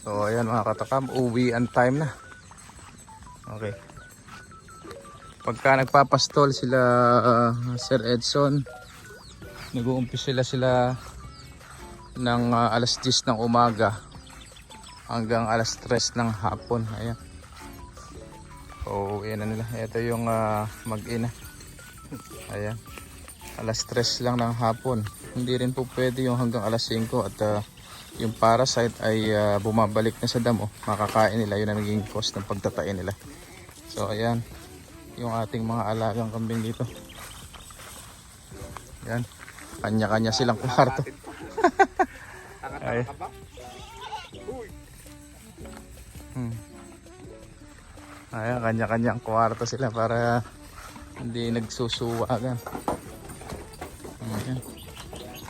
So ayan mga katakam, uwian time na. Okay. Pagka nagpapastol sila Sir Edson, nag-uumpisa sila ng alas 10 ng umaga hanggang alas 3 ng hapon. Ayan. So ayan na nila. Ito yung mag-ina. Ayan. Alas 3 lang ng hapon. Hindi rin po pwede yung hanggang alas 5 at yung parasite ay bumabalik na sa damo. Makakain nila, yun ang naging cause ng pagtatain nila. So ayan, yung ating mga alagang kambing dito. Ayan, kanya-kanya silang kwarto. Ay. Ayan, kanya-kanyang kwarto sila para hindi nagsusuwagan. Ayan.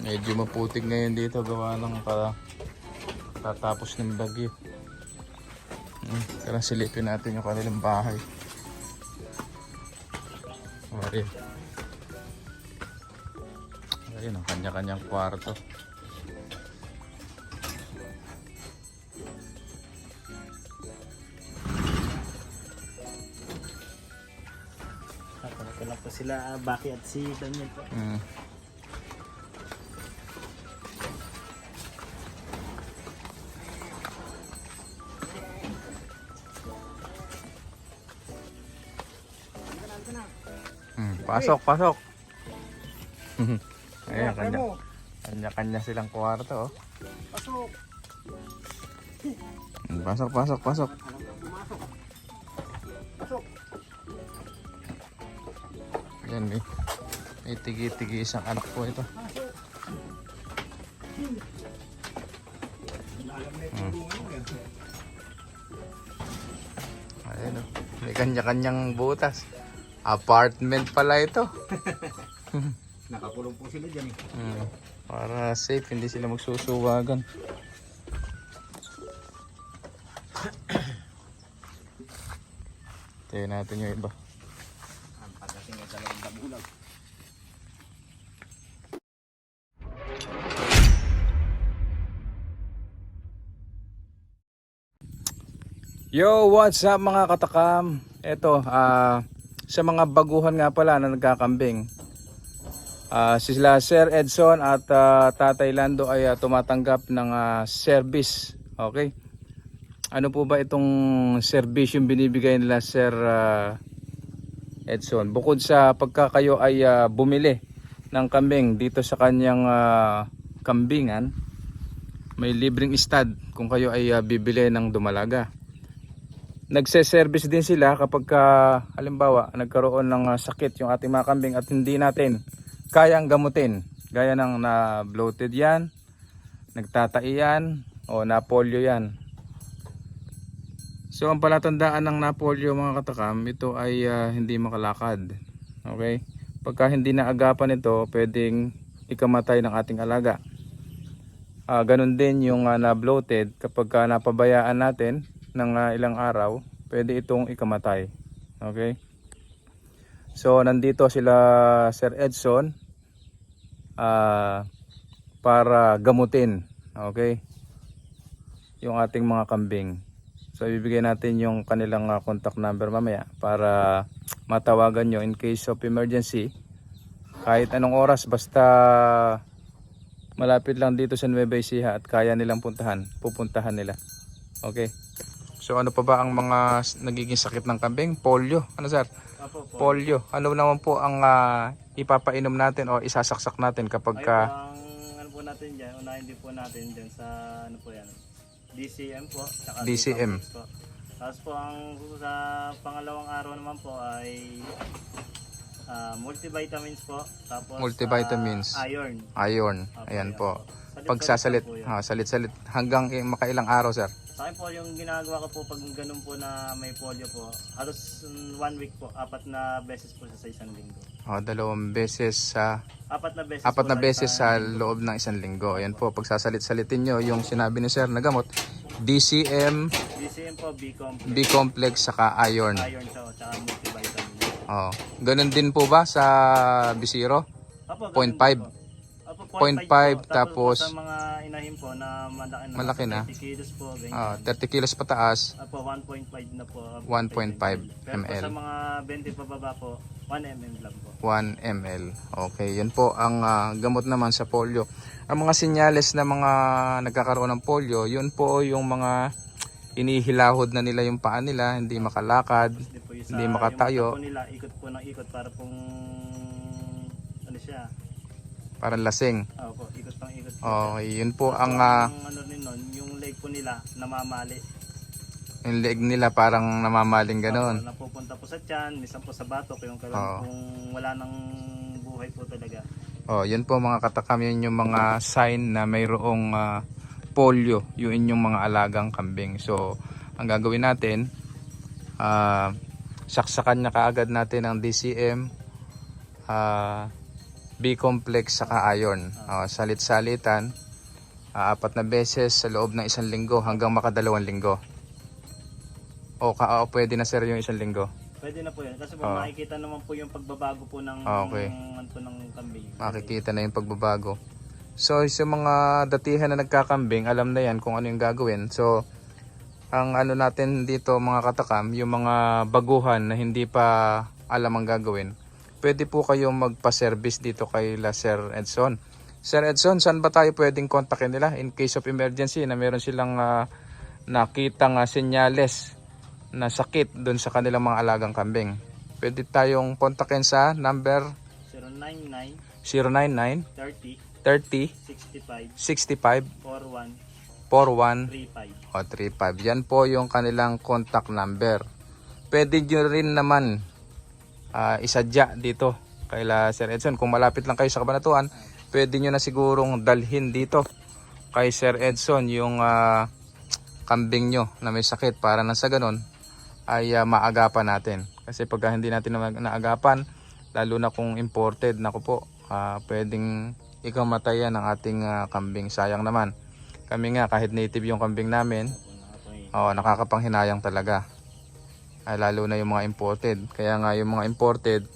Medyo maputik ngayon dito gawa ng tatapos ng bagyo. Tara silipin natin yung kanilang bahay. Ayun. Ayun ang kanya-kanyang kwarto. Napalak po sila Baki at si Daniel po. Pasok. Ayan, kanya-kanya silang kwarto. Oh. Pasok. Ayan, may tigi-tigi isang anak po ito. Ayan, oh. May kanya-kanyang butas. Apartment pala ito. Nakakulong po sila dyan eh. Para safe, hindi sila magsusuwagan. Tayo natin yung iba. Ang pagdating ay talagang dabulag. Yo, what's up mga katakam? Ito, sa mga baguhan nga pala na nagkakambing, sila Sir Edson at Tatay Lando ay tumatanggap ng service. Okay? Ano po ba itong service yung binibigay nila Sir Edson? Bukod sa pagka kayo ay bumili ng kambing dito sa kanyang kambingan, may libreng stud kung kayo ay bibili ng dumalaga. Nagse-service din sila kapag halimbawa nagkaroon ng sakit yung ating mga kambing at hindi natin kayang gamutin, gaya ng na-bloated yan, nagtatai yan, o na-polio yan. So ang palatandaan ng na-polio mga katakam, ito ay hindi makalakad. Okay? Pagka hindi naagapan ito, pwedeng ikamatay ng ating alaga. Ganun din yung na-bloated, kapag napabayaan natin ng ilang araw, pwede itong ikamatay. Okay? So nandito sila Sir Edson para gamutin, okay, yung ating mga kambing. So ibibigay natin yung kanilang contact number mamaya para matawagan nyo in case of emergency. Kahit anong oras, basta malapit lang dito sa Nueva Ecija at kaya nilang pupuntahan nila. Okay. So ano pa ba ang mga nagiging sakit ng kambing? Polio. Ano sir? Polio. Ano naman po ang ipapainom natin o isasaksak natin kapag Ano po natin dyan, unahin din po natin dyan sa ano po yan, DCM po. DCM. Po. Tapos po sa pangalawang araw naman po ay multivitamins po. Tapos multivitamins. Iron. Ayan po. Pagsasalit, salit-salit hanggang makailang araw sir? Sa akin po yung ginagawa ko po pag ganun po na may polio po, halos 1 week po, 4 na beses po sa isang linggo. 2 beses sa 4 na beses, 4 na beses sa loob ng isang linggo. Ayan po, pagsasalit-salitin nyo yung sinabi ni sir na gamot, DCM po, B-complex. B-complex saka iron. Iron siya, tsaka multivitamin. Ganun din po ba sa Bisiro? Opo, 0.5? Opo, 0.5 po. tapos po sa mga inahin po na malaki na. 30 kilos po, ganyan. 30 kilos pataas, Po, 1.5 na po. 1.5 Pero po ml. sa mga 20 pababa po, 1 ml lang po. 1 ml. Okay, yun po ang gamot naman sa polio. Ang mga senyales na mga nagkakaroon ng polio, yun po yung mga inihilahod na nila yung paa nila, hindi makalakad, Tapos po yung hindi yung makatayo, mata po nila, ikot po ng ikot para pong ano siya. parang lasing. Po, ikot pang ikot po. Okay, yun po Tapos ang ano rin nun, yung leg po nila namamali. yung leeg nila parang namamaling ganon. Napupunta po sa tiyan, minsan po sa batok, yung Oo. kung wala nang buhay po talaga. Yun po mga katakam, yun yung mga sign na mayroong polio yung inyong mga alagang kambing. So, ang gagawin natin, saksakan na kaagad natin ang DCM, B-complex saka iron. Salit-salitan, 4 na beses sa loob ng 1 linggo hanggang maka2 linggo. Pwede na sir yung 1 linggo. Pwede na po yun kasi po Oo. makikita naman po yung pagbabago po ng Okay. ng kambing. Makikita na yung pagbabago. So sa mga datihan na nagkakambing, alam na yan kung ano yung gagawin. So ang ano natin dito mga katakam, yung mga baguhan na hindi pa alam ang gagawin, pwede po kayong magpa-service dito kay Sir Edson. Sir Edson, saan ba tayo pwedeng kontakin nila in case of emergency na meron silang nakitang senyales na sakit doon sa kanilang mga alagang kambing? Pwede tayong kontakin sa number 099 099 30 30 65 65 41 41 35. 35. Yan po yung kanilang contact number. Pwede nyo rin naman isadya dito kay Sir Edson. Kung malapit lang kayo sa Cabanatuan, pwede nyo na sigurong dalhin dito kay Sir Edson yung kambing nyo na may sakit para na sa ganun ay maagapan natin. Kasi pag hindi natin naagapan, lalo na kung imported, naku po, pwedeng ikamatayan ng ating kambing. Sayang naman. Kami nga kahit native yung kambing namin, nakakapanghinayang talaga. Lalo na yung mga imported. Kaya nga yung mga imported,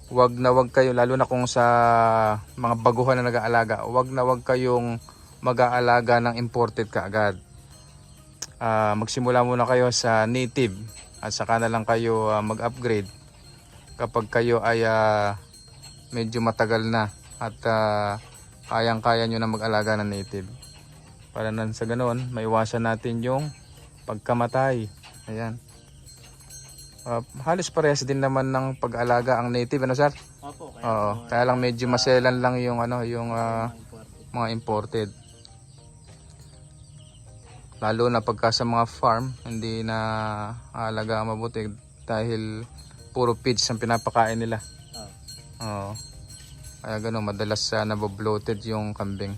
wag kayo, lalo na kung sa mga baguhan na nag-aalaga, wag kayong mag-aalaga ng imported kaagad. Magsimula muna kayo sa native at saka na lang kayo mag-upgrade kapag kayo ay medyo matagal na at kayang-kaya nyo na mag-alaga ng native. Para nan sa ganoon, maiwasan natin yung pagkamatay. Ayan. Halos parehas din naman ng pag-alaga ang native, ano sir? Opo, Kaya lang medyo maselan lang yung yung imported. mga imported. Lalo na pagka sa mga farm, hindi na alaga mabuti dahil puro feeds ang pinapakain nila. Kaya gano'n, madalas nabobloated yung kambing.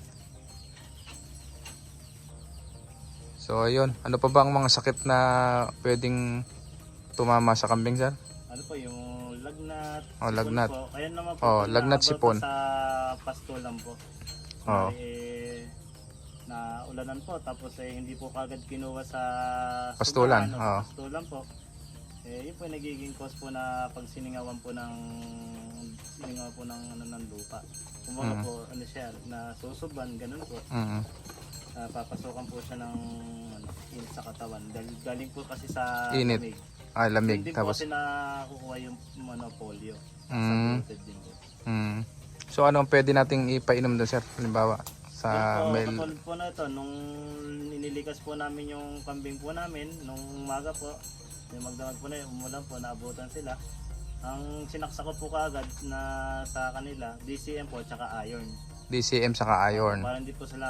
So ayun, ano pa ba ang mga sakit na pwedeng tumama sa kambing sir? Ano po yung lagnat, lagnat. po. Ayan naman po. Oh, lagnat, sipon. Sa pastulan po. Na ulanan po tapos hindi po kagad kinuha sa Pastulan. sugahan, pastulan po. Yun po nagiging cause po na pag siningawan po ng ng lupa. Kumbaga po ano siya, na susuban ganun po. Papasukan po siya ng init sa katawan. Galing po kasi sa init. lamig. Lamig. Hindi Tapos po kasi nakukuha yung polio. Din po. So ano ang pwede nating ipainom doon sir? Halimbawa sa Katulad po na ito, nung inilikas po namin yung kambing po namin, nung umaga po, yung magdamag po na yun, umulan po, naabutan sila. Ang sinaksa ko po kaagad na sa kanila, DCM po, tsaka iron. DCM saka iron. Para hindi po sila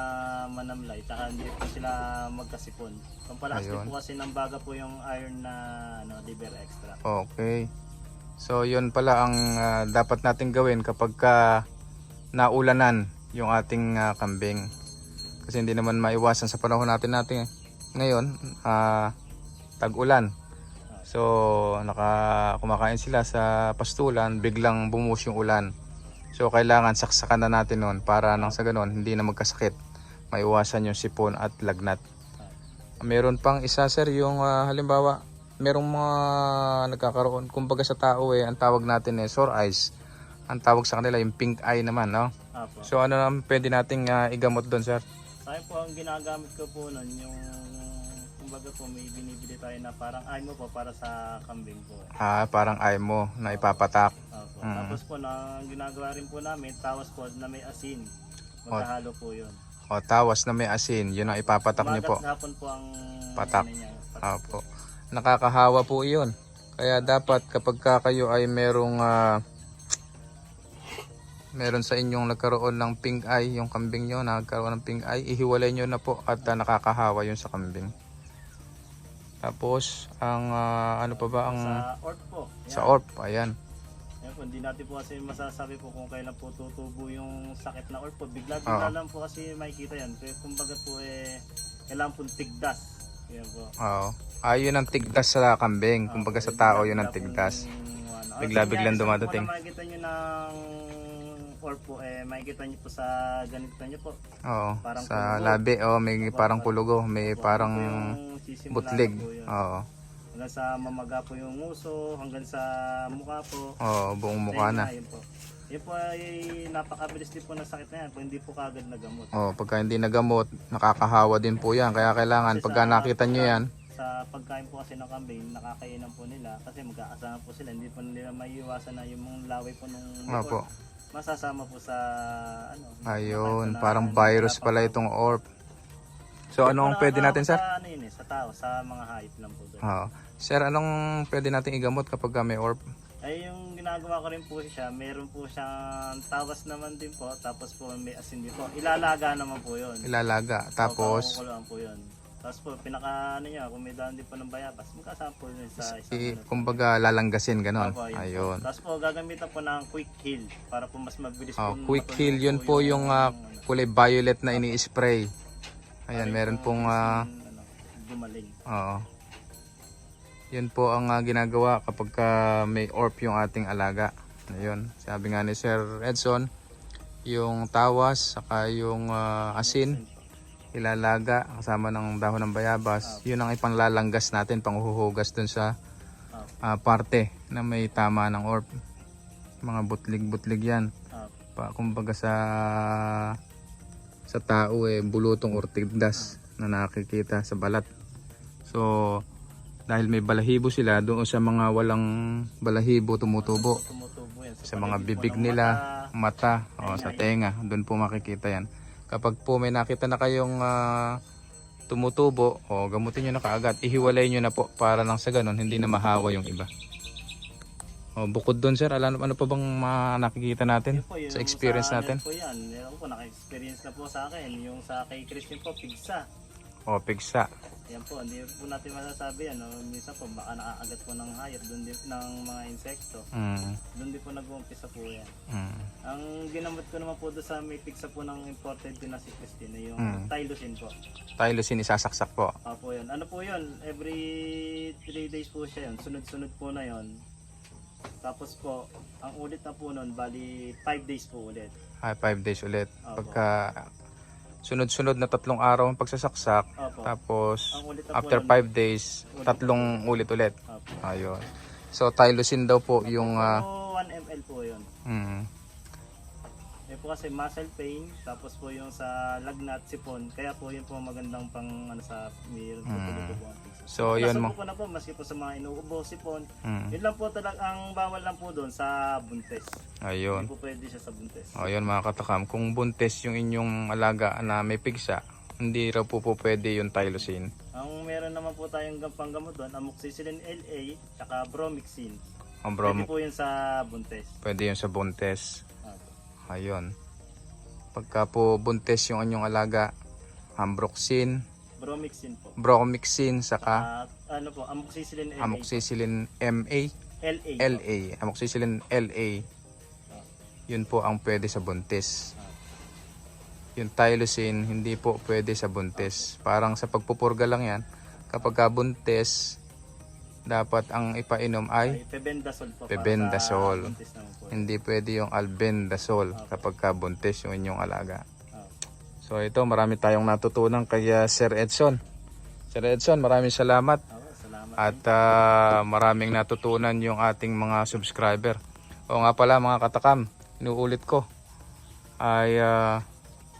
manamlay, tsaka hindi po sila magkasipon. Pampalastik po kasi ng baga po yung iron na liver extra. Okay. So yun pala ang dapat natin gawin kapag naulanan yung ating kambing. Kasi hindi naman maiwasan sa panahon natin ngayon, tag-ulan. So kumakain sila sa pastulan, biglang bumuhos yung ulan. So kailangan saksakan na natin noon para nang sa ganoon hindi na magkasakit. Maiwasan yung sipon at lagnat. Meron pang isa sir, yung halimbawa merong mga nagkakaroon, kumbaga sa tao ang tawag natin sore eyes. Ang tawag sa kanila yung pink eye naman, no? Apo. So ano naman pwede nating igamot doon, sir? Sa akin po, ang ginagamit ko po nun, yung kumbaga po may binibili tayo na parang ay mo po para sa kambing po. Parang eye mo na ipapatak. Apo. Mm. Tapos po, ang ginagawa rin po namin, tawas po na may asin. Magkahalo po yun. O tawas na may asin, yun ang ipapatak niyo po. Umagat hapon po ang Patak. ano niya, patak po. Opo. Nakakahawa po iyon. Kaya dapat kapag kayo ay meron sa inyong nagkaroon ng pink eye, yung kambing nyo nagkaroon ng pink eye, ihiwalay nyo na po at nakakahawa yun sa kambing. Tapos, ang ano pa ba ang Sa orp po. Yan. sa orp, ayan. Yan po, hindi natin po kasi masasabi po kung kailan po tutubo yung sakit na orp po. Bigla-bigla lang po kasi makikita yan. Kaya kumbaga po kailangan po tigdas. Yan po. Oo. Yun ang tigdas sa kambing. Kumbaga sa tao yun ang tigdas. Bigla-biglang dumadating. Kung makikita nyo ng orp po, makikita nyo po sa ganito nyo po. Oo. Parang Sa pulugo. labi, may parang pulugo, may parang butlig. Po yun. Oo. Hanggang sa mamaga po yung nguso, hanggang sa mukha po. Oo, buong mukha na. Yun po. Yun po ay napakabilis din po ng sakit na yan kung hindi po kagad nagamot. Pagka hindi nagamot, nakakahawa din po yan. Kaya kailangan, Kasi pagka nakita nyo yan, sa pagkain po kasi ng kambing, nakakainan po nila kasi magkakasama po sila. Hindi po nila maiiwasan na yung mga laway po nung Opo. masasama po sa ano. Ayun, na- parang virus pala itong orp. So anong pwede natin, sir? Sa ano yun sa tao, sa mga hayop lang po doon. Oo. Sir, anong pwede natin igamot kapag may orp? Ay yung ginagawa ko rin po siya, meron po siyang tawas naman din po, tapos po may asin din po. Ilalaga naman po yun. Ilalaga. Tapos, Pakukuluan po yun. Tapos po, pinaka ano niya, kung may daan din po ng bayabas, magkasama po yun sa isang ano po. kumbaga lalanggasin, ganon. Opo, yun po. Ayun. Tapos po, gagamitan po ng quick heal para po mas mabilis po. Quick matuloy heal, yun po yung ano, kulay violet na ini-spray. Ayan, para meron yung pong ano, gumaling. oo. Yun po ang ginagawa kapag may orp yung ating alaga. Ayun, sabi nga ni Sir Edson, yung tawas saka yung asin ilalaga kasama ng dahon ng bayabas. Yun ang ipanglalanggas natin, panghuhugas dun sa parte na may tama ng orp. Mga butlig-butlig yan. Kumbaga sa tao bulutong or tigdas na nakikita sa balat. So dahil may balahibo sila, doon sa mga walang balahibo tumutubo. Tumutubo yan. Sa mga bibig nila, mata, sa tenga, doon po makikita yan. Kapag po may nakita na kayong tumutubo, gamutin nyo na kaagad. Ihiwalay nyo na po para lang sa ganun, hindi na mahawa yung iba. Bukod doon, sir, ano pa bang nakikita natin Yun po, sa experience sa, natin? Yun po yan. Meron po, naka-experience na po sa akin. Yung sa kay Christine po, pigsa. Pigsa. Yan po, hindi po natin masasabi yan. No? Minsan po, baka nakaagat po ng hayop, doon din ng mga insekto. Doon din po nag-uumpisa po yan. Ang ginamot ko naman po doon sa may pigsa po ng imported din na si Christine, yung Tylosin po. Tylosin isasaksak po. Po yun. Ano po yun? Every 3 days po siya yun. Sunod-sunod po na yun. Tapos po, ang ulit na po nun, bali 5 days po ulit. 5 days ulit. Opo. Pagka sunod-sunod na 3 araw ang pagsasaksak, Opo. tapos Ang ulit na po after nun, 5 days, 3 ulit ulit. Opo. Ayun. So Tylosin daw po yung 1 ml po yun. Po kasi muscle pain, tapos po yung sa lagnat, sipon, kaya po yun po magandang pang ano sa mayroon po po ang pigsa. So yun mo. Nasubo ko na po, maski po sa mga inuubo, sipon, yun lang po talaga, ang bawal lang po doon sa buntes. Ayun. Hindi po pwede siya sa buntes. Ayun mga katakam, kung buntes yung inyong alaga na may pigsa, hindi raw po pwede yung Tylosin. Ang meron naman po tayong panggamot doon, amoxicillin LA, saka bromixin. Ang Pwede po yun sa buntes. pwede yun sa buntes. Opo. Ayun. Pagka po buntes yung inyong alaga, ambroxin, Bromixin po. bromixin, saka Ano po, amoxicillin LA. amoxicillin MA, LA. LA, amoxicillin LA. Yun po ang pwede sa buntis. Yung Tylosin hindi po pwede sa buntis. Parang sa pagpupurga lang yan. Kapag buntis, dapat ang ipainom ay Pebendazole po. Pebendazole. Para sa buntis naman po. hindi pwede yung albendazole kapag buntis yung inyong alaga. So ito, marami tayong natutunan kay Sir Edson. Sir Edson, maraming salamat. Salamat. At maraming natutunan yung ating mga subscriber. O nga pala mga katakam, inuulit ko ay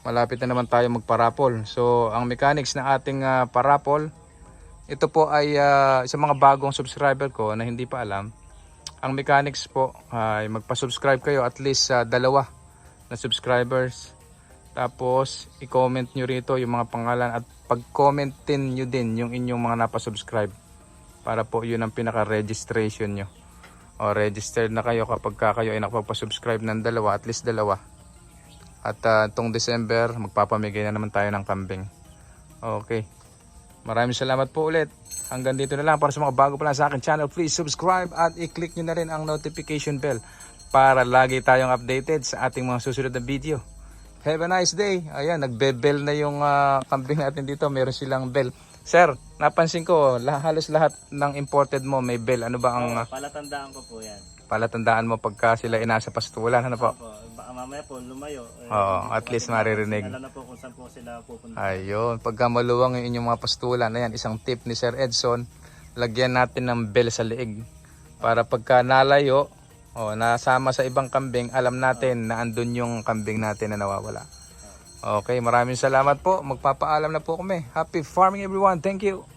malapit na naman tayo magparapol. So ang mechanics ng ating parapol, ito po ay sa mga bagong subscriber ko na hindi pa alam. Ang mechanics po ay magpa-subscribe kayo at least 2 na subscribers. Tapos i-comment nyo rito yung mga pangalan at pag-commentin nyo din yung inyong mga napasubscribe. Para po yun ang pinaka-registration nyo. O registered na kayo kapag kayo ay nakapagpa-subscribe ng 2, at least 2. At itong December magpapamigay na naman tayo ng kambing. Okay. Maraming salamat po ulit. Hanggang dito na lang. Para sa mga bago pa lang sa akin channel, please subscribe at i-click nyo na rin ang notification bell para lagi tayong updated sa ating mga susunod na video. Have a nice day. Ayan, nagbe-bell na yung kambing natin dito. Meron silang bell. Sir, napansin ko, halos lahat ng imported mo may bell. Ano ba ang Palatandaan ko po yan. palatandaan mo pagka sila inasa pastulan? Ano po? Opo, baka mamaya po lumayo. Oo, at least maririnig. Alam na po kung saan po sila pupunta. Ayun, pagka maluwang yung inyong mga pastulan, ayan, isang tip ni Sir Edson, lagyan natin ng bell sa leeg. Para pagka nalayo, nasama sa ibang kambing, alam natin na andun yung kambing natin na nawawala. Okay, maraming salamat po. Magpapaalam na po kami. Happy farming everyone. Thank you.